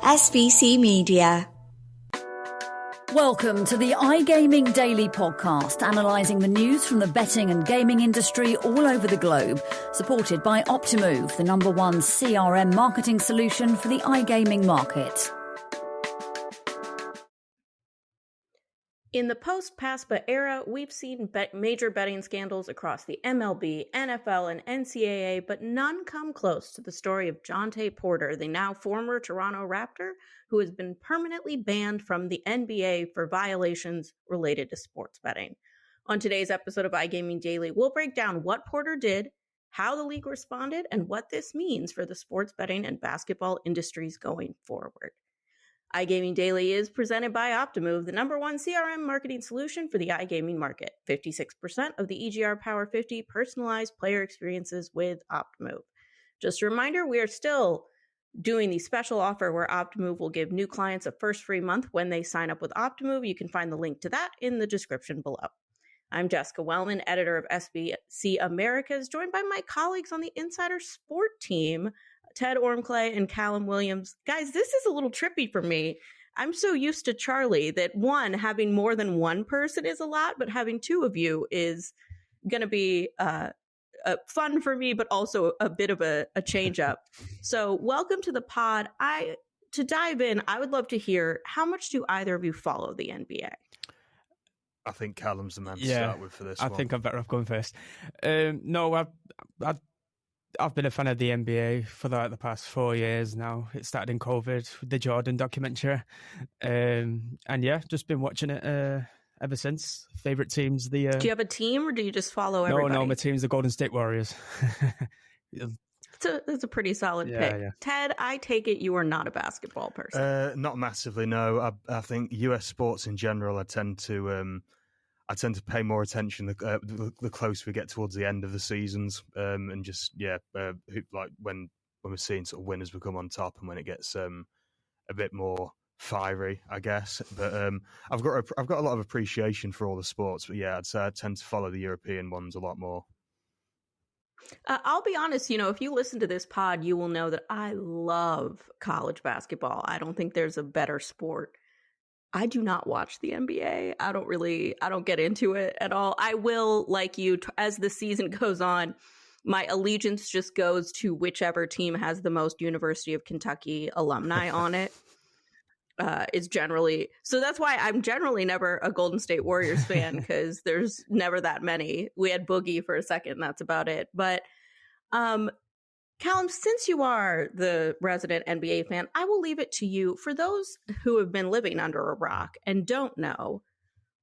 SBC Media. Welcome to the iGaming Daily Podcast, analysing the news from the betting and gaming industry all over the globe, supported by Optimove, the #1 CRM marketing solution for the iGaming market. In the post-PASPA era, we've seen major betting scandals across the MLB, NFL, and NCAA, but none come close to the story of Jontay Porter, the now former Toronto Raptor, who has been permanently banned from the NBA for violations related to sports betting. On today's episode of iGaming Daily, we'll break down what Porter did, how the league responded, and what this means for the sports betting and basketball industries going forward. iGaming Daily is presented by Optimove, the #1 CRM marketing solution for the iGaming market. 56% of the EGR Power 50 personalized player experiences with Optimove. Just a reminder, we are still doing the special offer where Optimove will give new clients a first free month when they sign up with Optimove. You can find the link to that in the description below. I'm Jessica Welman, editor of SBC Americas, joined by my colleagues on the Insider Sport team, Ted Orme-Claye and Callum Williams. Guys, this is a little trippy for me. I'm so used to Charlie that having more than one person is a lot, but having two of you is going to be fun for me, but also a bit of a change up. So welcome to the pod. To dive in, I would love to hear, how much do either of you follow the NBA? I think Callum's the man to start with for this one. I think I'm better off going first. No, I've been a fan of the NBA for the past 4 years now. It started in COVID with the Jordan documentary. And yeah, just been watching it ever since. Favourite teams. Do you have a team or do you just follow everybody? No, my team's the Golden State Warriors. It's a pretty solid pick. Yeah. Ted, I take it you are not a basketball person. Not massively, no. I think US sports in general, I tend to pay more attention the closer we get towards the end of the seasons, and just like when we're seeing sort of winners become on top, and when it gets a bit more fiery, I guess. But I've got a lot of appreciation for all the sports, but yeah, I'd say I tend to follow the European ones a lot more. I'll be honest, if you listen to this pod, you will know that I love college basketball. I don't think there's a better sport. I do not watch the NBA. I don't get into it at all. I will, like you, as the season goes on, my allegiance just goes to whichever team has the most University of Kentucky alumni on it. So that's why I'm generally never a Golden State Warriors fan, because there's never that many. We had Boogie for a second, that's about it. But Callum, since you are the resident NBA fan, I will leave it to you. For those who have been living under a rock and don't know,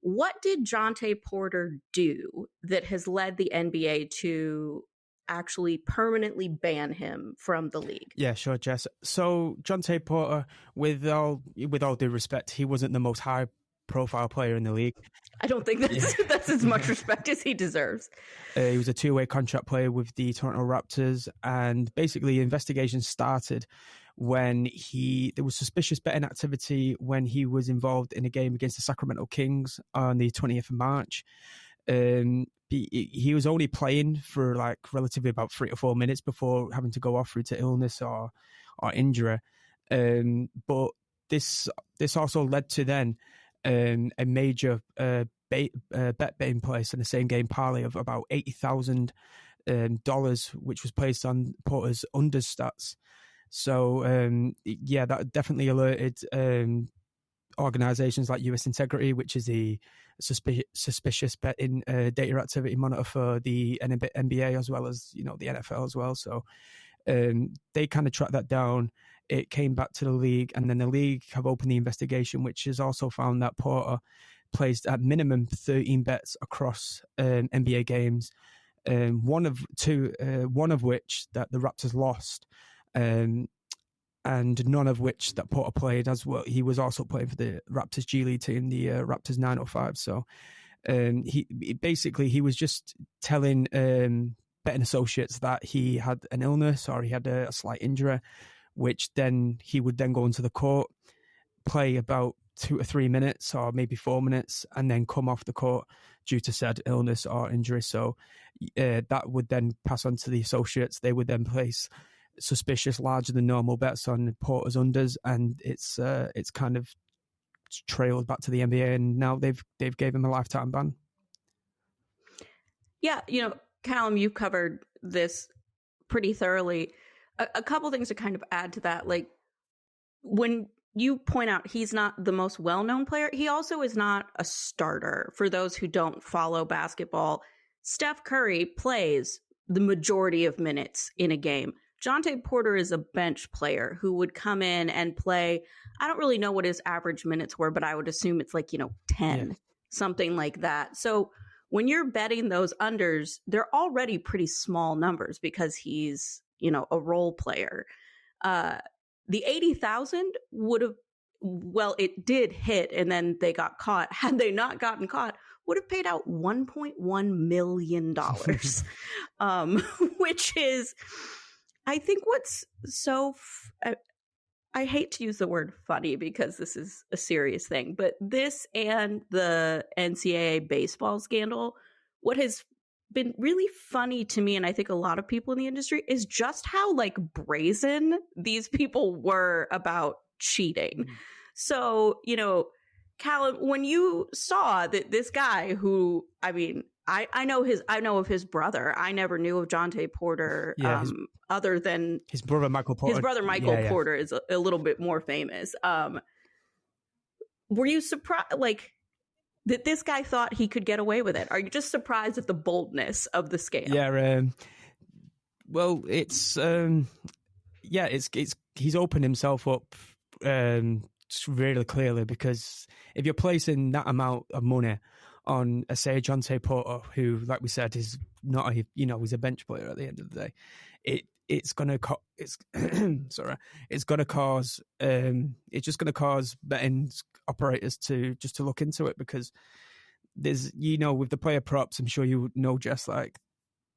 what did Jontay Porter do that has led the NBA to actually permanently ban him from the league? Yeah, sure, Jess. So Jontay Porter, with all due respect, he wasn't the most high-profile player in the league. I don't think that's as much respect as he deserves. He was a two-way contract player with the Toronto Raptors, and basically investigations started when there was suspicious betting activity when he was involved in a game against the Sacramento Kings on the 20th of March. He was only playing for relatively about 3 or 4 minutes before having to go off due to illness or injury. But this also led to then a major bet being placed in the same game parlay of about $80,000, which was placed on Porter's under stats. So that definitely alerted organizations like US Integrity, which is the suspicious betting data activity monitor for the NBA as well as the NFL as well. So they kind of tracked that down. It came back to the league, and then the league have opened the investigation, which has also found that Porter placed at minimum 13 bets across NBA games, one of which that the Raptors lost, and none of which that Porter played as well. He was also playing for the Raptors G League team, the Raptors 905. So he was just telling betting associates that he had an illness or he had a slight injury, which then he would then go into the court, play about 2 or 3 minutes or maybe 4 minutes, and then come off the court due to said illness or injury. So that would then pass on to the associates. They would then place suspicious, larger than normal bets on Porter's unders, and it's kind of trailed back to the NBA, and now they've gave him a lifetime ban. Yeah, Callum, you've covered this pretty thoroughly. A couple things to kind of add to that, like when you point out he's not the most well-known player, he also is not a starter. For those who don't follow basketball, Steph Curry plays the majority of minutes in a game. Jontay Porter is a bench player who would come in and play. I don't really know what his average minutes were, but I would assume it's like, 10, something like that. So when you're betting those unders, they're already pretty small numbers because he's, a role player. The 80,000 would have, well, it did hit and then they got caught. Had they not gotten caught, would have paid out $1.1 million, which is, I think what's so, I hate to use the word funny because this is a serious thing, but this and the NCAA baseball scandal, what has been really funny to me, and I think a lot of people in the industry, is just how brazen these people were about cheating. So, Callum, when you saw that this guy who, I know of his brother. I never knew of Jontay Porter, other than his brother Michael Porter. His brother Michael Porter is a little bit more famous. Were you surprised, that this guy thought he could get away with it? Are you just surprised at the boldness of the scam? Yeah. Well, it's he's opened himself up really clearly, because if you're placing that amount of money on, say, Jontay Porter, who, like we said, is not he's a bench player at the end of the day, it's just going to cause betting operators to look into it, because there's, with the player props, I'm sure you know, just like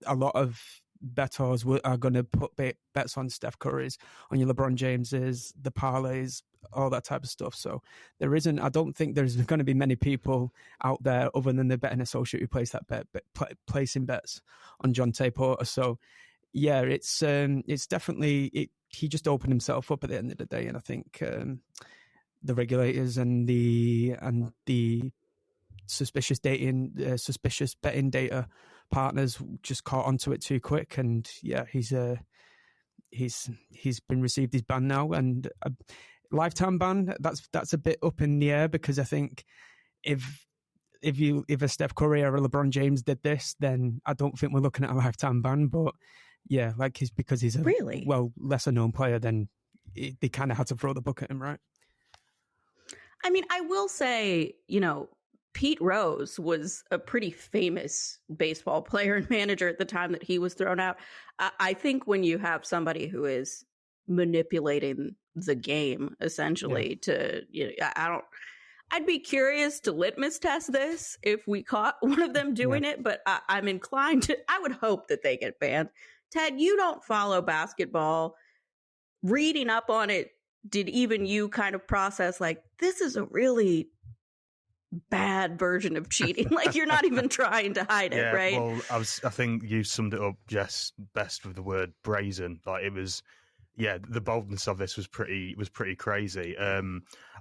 a lot of bettors are going to put bets on Steph Curry's, on your LeBron James's, the parlays, all that type of stuff. So I don't think there's going to be many people out there other than the betting associate who place that bet, placing bets on Jontay Porter. So yeah, it's definitely he just opened himself up at the end of the day, and I think the regulators and the suspicious betting data partners just caught onto it too quick, and yeah, he's been received his ban now, and a lifetime ban. That's a bit up in the air, because I think if a Steph Curry or a LeBron James did this, then I don't think we're looking at a lifetime ban. But yeah, because he's a lesser known player, then they kind of had to throw the book at him, right? I will say, Pete Rose was a pretty famous baseball player and manager at the time that he was thrown out. I think when you have somebody who is manipulating the game, essentially, I'd be curious to litmus test this if we caught one of them doing it, but I'm inclined to, I would hope that they get banned. Ted, you don't follow basketball. Reading up on it, did even you kind of process this is a really bad version of cheating? You're not even trying to hide it, right? Well, I think you summed it up just best with the word brazen. It was, the boldness of this was pretty crazy.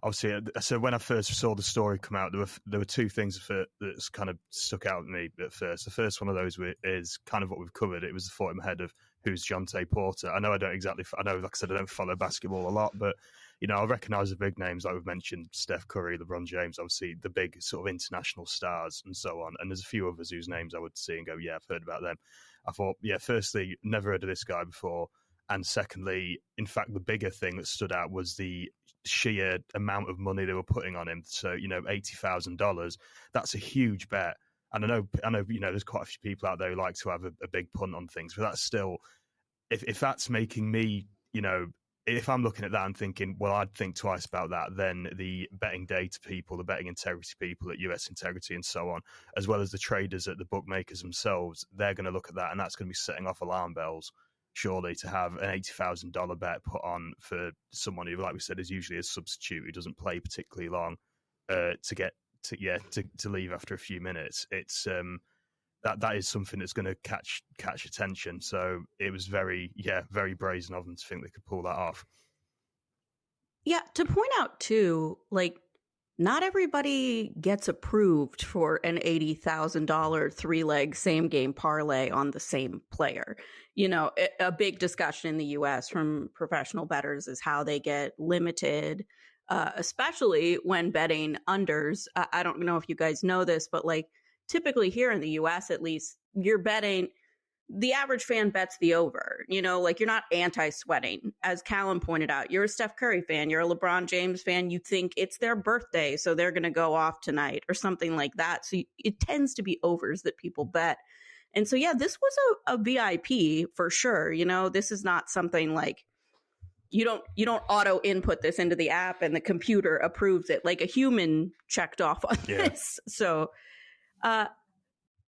Obviously, so when I first saw the story come out, there were two things that's kind of stuck out at me at first. The first one of those is kind of what we've covered. It was the thought in my head of who's Jontay Porter. I know, like I said, I don't follow basketball a lot, but I recognise the big names, like we've mentioned, Steph Curry, LeBron James, obviously the big sort of international stars and so on. And there's a few others whose names I would see and go, yeah, I've heard about them. I thought, firstly, never heard of this guy before. And secondly, in fact, the bigger thing that stood out was the sheer amount of money they were putting on him. So, $80,000, that's a huge bet. And I know, there's quite a few people out there who like to have a big punt on things, but that's still, if that's making me, if I'm looking at that and thinking, well, I'd think twice about that, then the betting data people, the betting integrity people at US Integrity and so on, as well as the traders at the bookmakers themselves, they're going to look at that, and that's going to be setting off alarm bells, surely, to have an $80,000 bet put on for someone who, like we said, is usually a substitute who doesn't play particularly long, to leave after a few minutes. It's that is something that's going to catch attention. So it was very brazen of them to think they could pull that off. Yeah, to point out too, like, not everybody gets approved for an $80,000 3-leg same game parlay on the same player. You know, a big discussion in the US from professional bettors is how they get limited, especially when betting unders. I don't know if you guys know this, but like typically here in the US, at least, you're betting, the average fan bets the over, you know, like you're not anti-sweating. As Callum pointed out, you're a Steph Curry fan, you're a LeBron James fan, you think it's their birthday, so they're going to go off tonight or something like that. So it tends to be overs that people bet. And so, yeah, this was a VIP for sure. You know, this is not something like you don't auto input this into the app and the computer approves it, like a human checked off on this. So,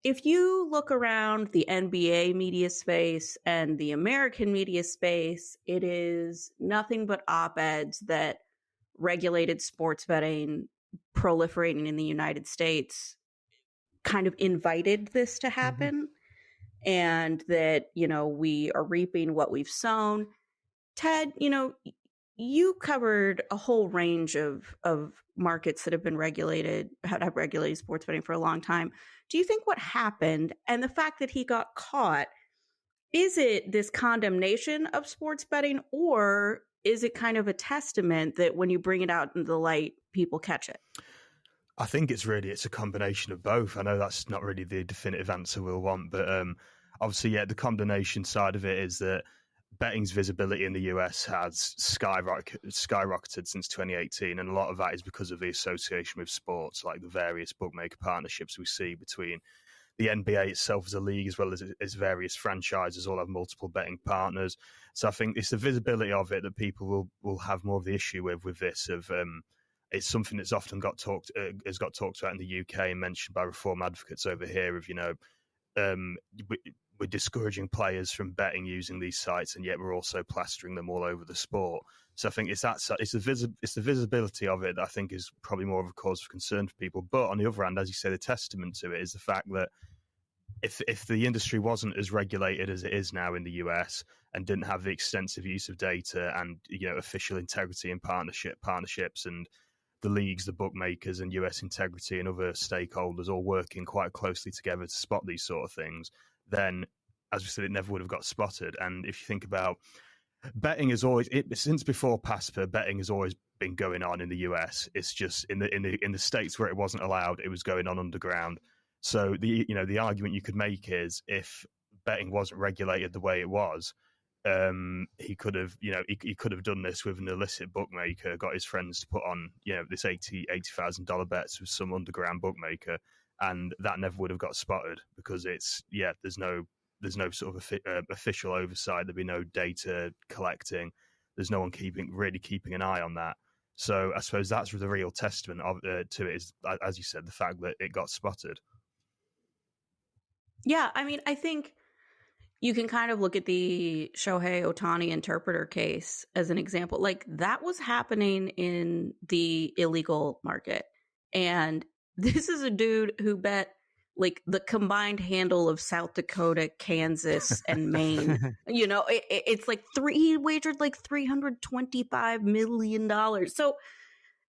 if you look around the NBA media space and the American media space, it is nothing but op-eds that regulated sports betting proliferating in the United States kind of invited this to happen, and that, you know, we are reaping what we've sown. Ted, you know, you covered a whole range of markets that have regulated sports betting for a long time. Do you think what happened and the fact that he got caught, is it this condemnation of sports betting, or is it kind of a testament that when you bring it out into the light, people catch it? I think it's a combination of both. I know that's not really the definitive answer we'll want, but obviously, yeah, the condemnation side of it is that betting's visibility in the US has skyrocketed since 2018, and a lot of that is because of the association with sports, like the various bookmaker partnerships we see between the NBA itself as a league, as well as various franchises all have multiple betting partners. So I think it's the visibility of it that people will have more of the issue with this. It's something that's often got talked about in the UK and mentioned by reform advocates over here. Of, you know, we're discouraging players from betting using these sites, and yet we're also plastering them all over the sport. So I think it's the visibility of it that I think is probably more of a cause for concern for people. But on the other hand, as you say, the testament to it is the fact that if the industry wasn't as regulated as it is now in the US and didn't have the extensive use of data and, you know, official integrity and partnerships and the leagues, the bookmakers and US integrity and other stakeholders all working quite closely together to spot these sort of things, then, as we said, it never would have got spotted. And if you think about betting, since before PASPA, betting has always been going on in the US. It's just in the states where it wasn't allowed, it was going on underground. So the argument you could make is, if betting wasn't regulated the way it was, he could have done this with an illicit bookmaker, got his friends to put on, you know, this $80,000 bets with some underground bookmaker, and that never would have got spotted because there's no sort of official oversight. There'd be no data collecting. There's no one keeping an eye on that. So I suppose that's the real testament to it, is, as you said, the fact that it got spotted. Yeah, I mean, I think you can kind of look at the Shohei Ohtani interpreter case as an example. Like, that was happening in the illegal market. And this is a dude who bet like the combined handle of South Dakota, Kansas, and Maine. You know, it's like he wagered like $325 million. So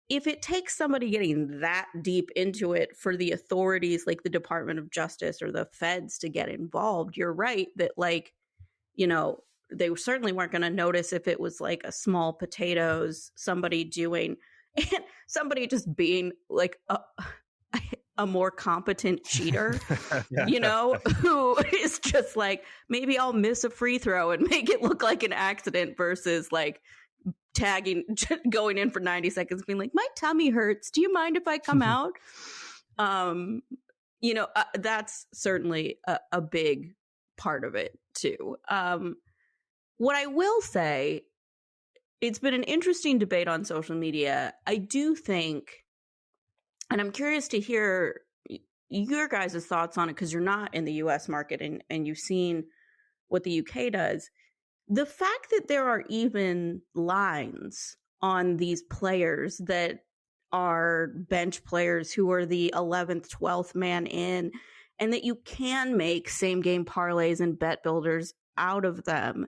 if it takes somebody getting that deep into it for the authorities like the Department of Justice or the feds to get involved, you're right that, like, you know, they certainly weren't going to notice if it was like a small potatoes, somebody just being like a more competent cheater, you know, who is just like, maybe I'll miss a free throw and make it look like an accident, versus like going in for 90 seconds being like, my tummy hurts, do you mind if I come out? You know, that's certainly a big part of it too. What I will say, it's been an interesting debate on social media. I do think, and I'm curious to hear your guys' thoughts on it, because you're not in the US market and you've seen what the UK does. The fact that there are even lines on these players that are bench players who are the 11th, 12th man in, and that you can make same game parlays and bet builders out of them.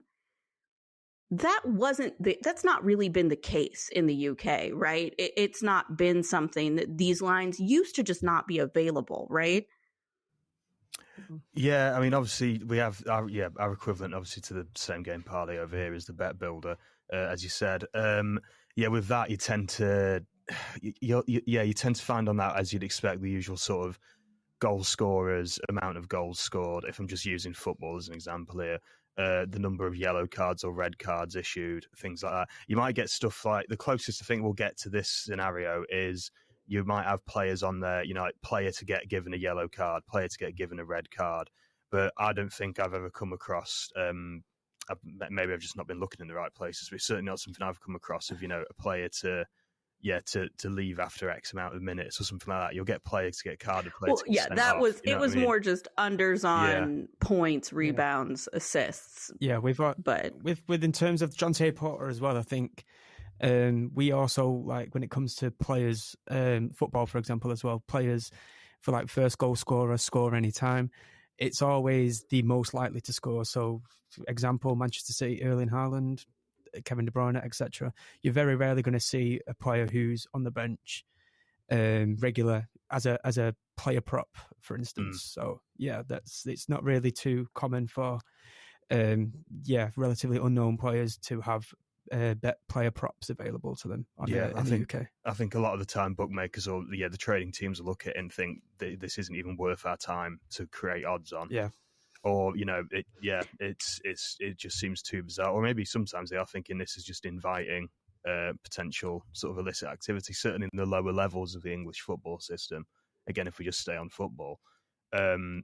That's not really been the case in the UK, right? It's not been something that these lines used to just not be available, right? Yeah, I mean, obviously we have our equivalent, obviously, to the same game parlay over here is the bet builder, as you said. With that you tend to find on that, as you'd expect, the usual sort of goal scorers, amount of goals scored. If I'm just using football as an example here, the number of yellow cards or red cards issued, things like that. You might get stuff like, the closest I think we'll get to this scenario is you might have players on there, like player to get given a yellow card, player to get given a red card. But I don't think I've ever come across, maybe I've just not been looking in the right places, but it's certainly not something I've come across of, a player to leave after X amount of minutes or something like that. You'll get players to get carded. It was more just unders on points, rebounds, assists. Yeah, we've got, but with in terms of Jontay Porter as well, I think we also, like, when it comes to players, football, for example, as well, players for like first goal scorer, score anytime. It's always the most likely to score. So, for example, Manchester City, Erling Haaland, Kevin De Bruyne, etc. You're very rarely going to see a player who's on the bench regular as a player prop, for instance. So it's not really too common for relatively unknown players to have bet player props available to them in the UK. I think a lot of the time bookmakers or the trading teams will look at it and think this isn't even worth our time to create odds on. Yeah. Or, it just seems too bizarre. Or maybe sometimes they are thinking this is just inviting potential sort of illicit activity, certainly in the lower levels of the English football system. Again, if we just stay on football. That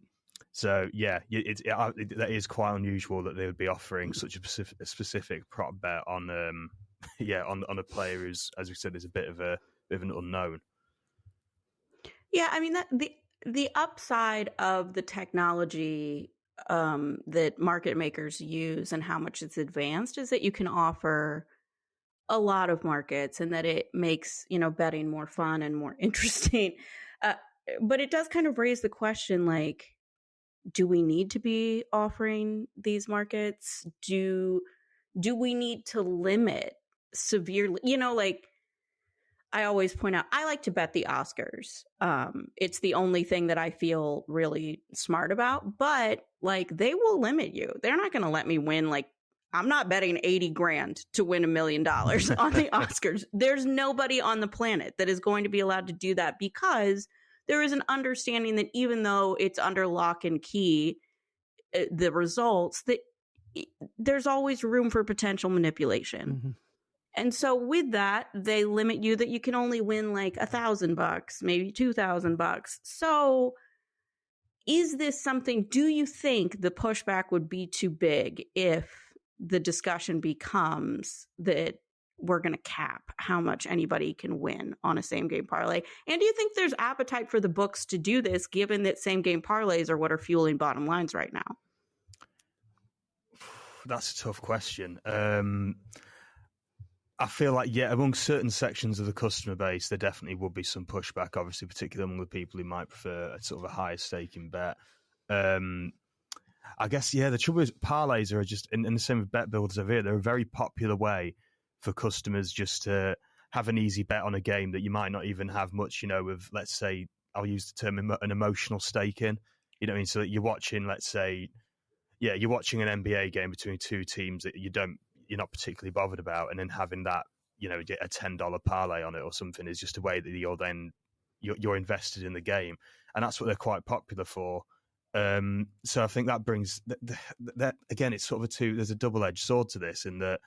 is quite unusual that they would be offering such a specific prop bet on on a player who's, as we said, is a bit of an unknown. Yeah, I mean, the upside of the technology that market makers use and how much it's advanced is that you can offer a lot of markets, and that it makes, betting more fun and more interesting. But it does kind of raise the question, like, do we need to be offering these markets? Do we need to limit severely? I always point out, I like to bet the Oscars. It's the only thing that I feel really smart about, but like, they will limit you. They're not going to let me win. Like, I'm not betting 80 grand to win $1 million on the Oscars. There's nobody on the planet that is going to be allowed to do that, because there is an understanding that even though it's under lock and key, the results, that there's always room for potential manipulation. Mm-hmm. And so with that, they limit you, that you can only win like $1,000, maybe $2,000. So is this something, do you think the pushback would be too big if the discussion becomes that we're going to cap how much anybody can win on a same game parlay? And do you think there's appetite for the books to do this, given that same game parlays are what are fueling bottom lines right now? That's a tough question. I feel like, among certain sections of the customer base, there definitely would be some pushback, obviously, particularly among the people who might prefer a sort of a higher staking bet. I guess, the trouble is parlays are just, and the same with bet builders over here, they're a very popular way for customers just to have an easy bet on a game that you might not even have much, of, let's say, I'll use the term an emotional stake in. You know what I mean? So that you're watching, let's say, you're watching an NBA game between two teams that you're not particularly bothered about, and then having that, get a $10 parlay on it or something is just a way that you're invested in the game, and that's what they're quite popular for. So I think that brings that again. It's sort of there's a double-edged sword to this, in that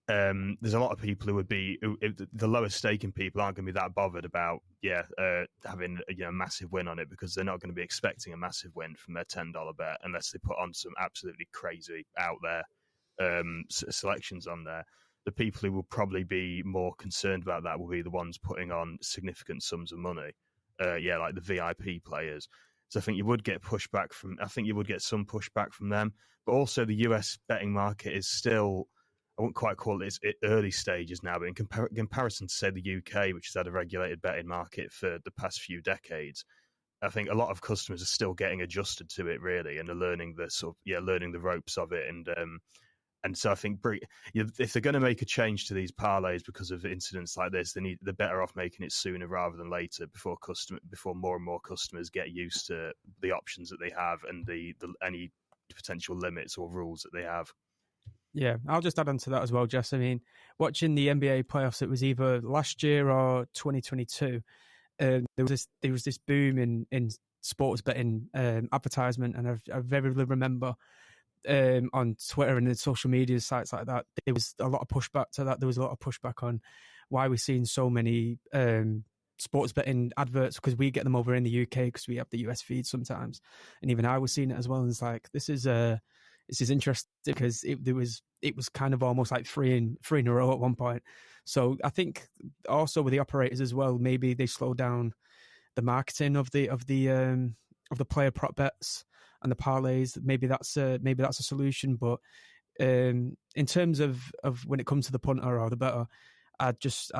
there's a lot of people who the lower staking people aren't going to be that bothered about having a massive win on it, because they're not going to be expecting a massive win from their $10 bet unless they put on some absolutely crazy out there selections on there. The people who will probably be more concerned about that will be the ones putting on significant sums of money, like the VIP players. So I think you would get some pushback from them, but also the US betting market is still, I wouldn't quite call it its early stages now, but in comparison to, say, the UK, which has had a regulated betting market for the past few decades, I think a lot of customers are still getting adjusted to it really, and are learning the ropes of it, and so I think if they're going to make a change to these parlays because of incidents like this, they're better off making it sooner rather than later, before more and more customers get used to the options that they have and any potential limits or rules that they have. Yeah, I'll just add on to that as well, Jess. I mean, watching the NBA playoffs, it was either last year or 2022. There was this boom in sports betting advertisement, and I vividly remember on Twitter and the social media sites like that, there was a lot of pushback to that. There was a lot of pushback on why we're seeing so many sports betting adverts, because we get them over in the UK because we have the US feed sometimes, and even I was seeing it as well. And it's like, this is interesting, because it was kind of almost like three in a row at one point. So I think also with the operators as well, maybe they slow down the marketing of the player prop bets and the parlays. Maybe that's a solution. But in terms of when it comes to the punter or the better, I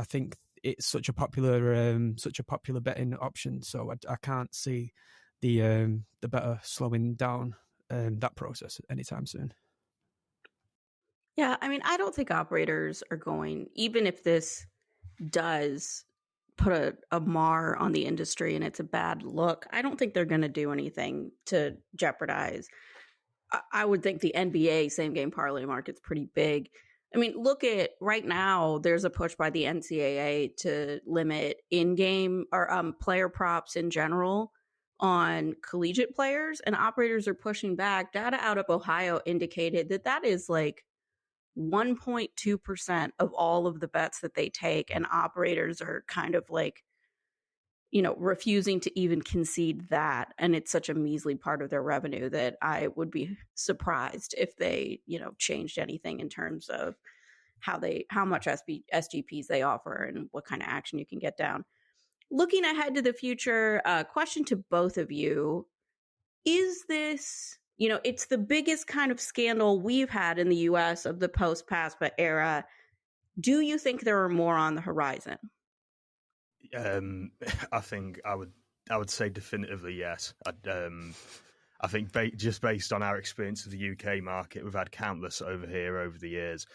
think it's such a popular betting option. So I can't see the better slowing down that process anytime soon. Yeah, I mean, I don't think operators are going, even if this does put a mar on the industry and it's a bad look, I don't think they're going to do anything to jeopardize. I would think the NBA same game parlay market's pretty big. I mean, look at right now, there's a push by the NCAA to limit in-game or player props in general on collegiate players, and operators are pushing back. Data out of Ohio indicated that is like 1.2% of all of the bets that they take, and operators are kind of like, refusing to even concede that. And it's such a measly part of their revenue that I would be surprised if they, changed anything in terms of how much SGPs they offer and what kind of action you can get down. Looking ahead to the future, question to both of you: is this, it's the biggest kind of scandal we've had in the US of the post-PASPA era. Do you think there are more on the horizon? I think I would say definitively yes. I think just based on our experience of the UK market, we've had countless over here over the years.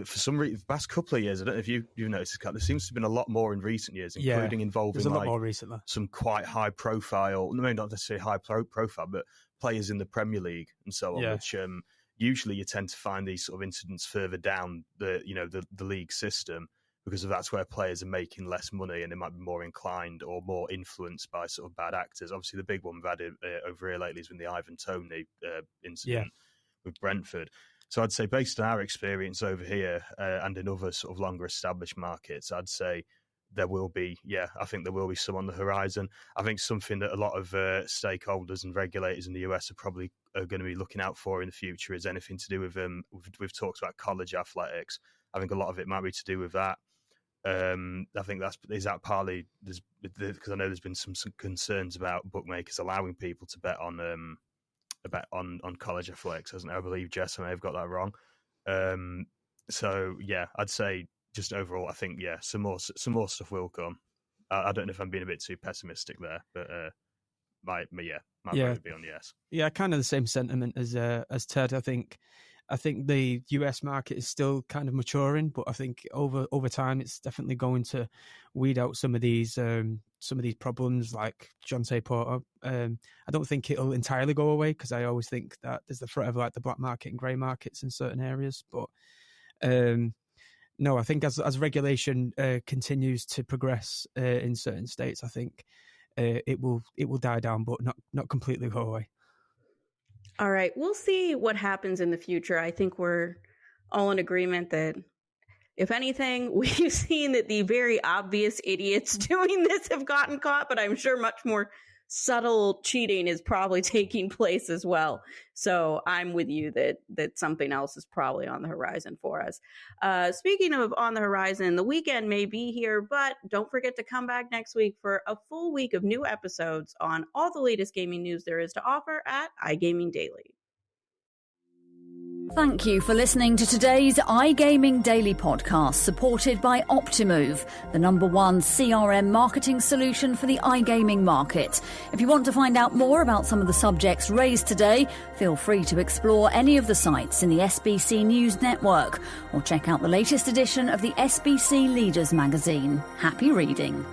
For some reason, the past couple of years, I don't know if you've noticed, there seems to have been a lot more in recent years, including involving a lot more recently. Some quite high profile, maybe not necessarily high profile, but players in the Premier League and so on, which usually you tend to find these sort of incidents further down the league system, because that's where players are making less money and they might be more inclined or more influenced by sort of bad actors. Obviously, the big one we've had over here lately has been the Ivan Toney incident with Brentford. So I'd say, based on our experience over here and in other sort of longer established markets, I'd say there will be, I think there will be some on the horizon. I think something that a lot of stakeholders and regulators in the US are probably going to be looking out for in the future is anything to do with, we've talked about college athletics. I think a lot of it might be to do with that. I think is that partly because I know there's been some concerns about bookmakers allowing people to bet on college athletics, hasn't it? I believe, Jess, I may have got that wrong. So I'd say just overall, I think some more stuff will come. I don't know if I'm being a bit too pessimistic there, but my vote would be on yes. Yeah, kind of the same sentiment as Ted. I think the US market is still kind of maturing, but I think over time it's definitely going to weed out some of these problems like Jontay Porter. I don't think it'll entirely go away, because I always think that there's the threat of like the black market and grey markets in certain areas. But no, I think as regulation continues to progress in certain states, I think it will die down, but not completely go away. All right, we'll see what happens in the future. I think we're all in agreement that, if anything, we've seen that the very obvious idiots doing this have gotten caught, but I'm sure much more subtle cheating is probably taking place as well. So I'm with you that something else is probably on the horizon for us. Speaking of on the horizon, the weekend may be here, but don't forget to come back next week for a full week of new episodes on all the latest gaming news there is to offer at iGaming Daily. Thank you for listening to today's iGaming Daily podcast, supported by Optimove, the #1 CRM marketing solution for the iGaming market. If you want to find out more about some of the subjects raised today, feel free to explore any of the sites in the SBC News network or check out the latest edition of the SBC Leaders magazine. Happy reading.